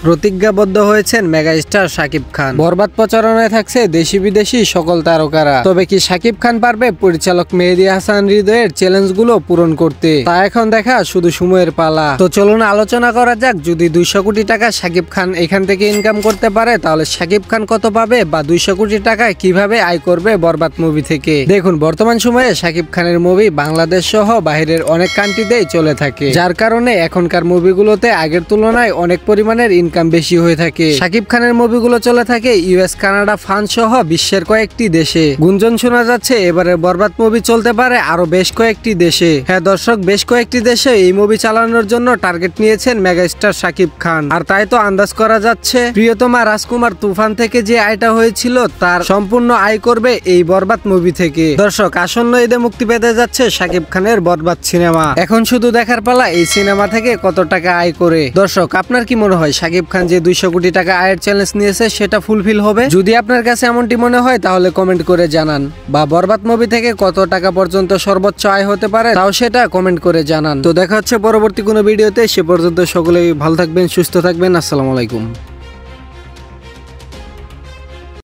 প্রতিজ্ঞাবদ্ধ হয়েছেন মেগাস্টার শাকিব খান। বরবাদ প্রচারণায় থাকছে দেশি বিদেশি সকল তারকারা। তবে কি শাকিব খান পারবে পরিচালক মেহেদী হাসান হৃদয়ের চ্যালেঞ্জগুলো পূরণ করতে? তা এখন দেখা শুধু সময়ের পালা। তো চলুন আলোচনা করা যাক, যদি 200 কোটি টাকা শাকিব খান এখান থেকে ইনকাম করতে পারে তাহলে শাকিব খান কত পাবে, বা 200 কোটি টাকায় কিভাবে আয় করবে বরবাদ মুভি থেকে। দেখুন, বর্তমান সময়ে শাকিব খানের মুভি বাংলাদেশ সহ বাইরের অনেক কান্ট্রিতেই চলে থাকে, যার কারণে এখনকার মুভিগুলোতে আগের তুলনায় অনেক পরিমাণের ইনকাম বেশি হয়ে থাকে। শাকিব খানের মুভিগুলো চলে থাকে ইউএস, কানাডা, ফ্রান্স সহ বিশ্বের কয়েকটি দেশে। গুঞ্জন শোনা যাচ্ছে এবারে বরবাদ মুভি চলতে পারে আরো বেশ কয়েকটি দেশে। হ্যাঁ দর্শক, বেশ কয়েকটি দেশে এই মুভি চালানোর জন্য টার্গেট নিয়েছেন মেগাস্টার শাকিব খান। আর তাই তো আন্দাজ করা যাচ্ছে প্রিয়তমা রাজকুমার তুফান থেকে যে আয়টা হয়েছিল তার সম্পূর্ণ আয় করবে এই বরবাদ মুভি থেকে। দর্শক, আসন্ন ঈদে মুক্তি পেতে যাচ্ছে শাকিব খানের বরবাদ সিনেমা। এখন শুধু দেখার পালা এই সিনেমা থেকে কত টাকা আয় করে। দর্শক, আপনার কি মনে হয় শাকিব খান যে 200 কোটি টাকা আয়ের চ্যালেঞ্জ নিয়েছে সেটা ফুলফিল হবে? যদি আপনার কাছে এমনটি মনে হয় তাহলে কমেন্ট করে জানান, বা বরবাদ মুভি থেকে কত টাকা পর্যন্ত সর্বোচ্চ আয় হতে পারে তাও সেটা কমেন্ট করে জানান। তো দেখা হচ্ছে পরবর্তী কোনো ভিডিওতে। সে পর্যন্ত সকলেই ভালো থাকবেন, সুস্থ থাকবেন। আসসালামু আলাইকুম।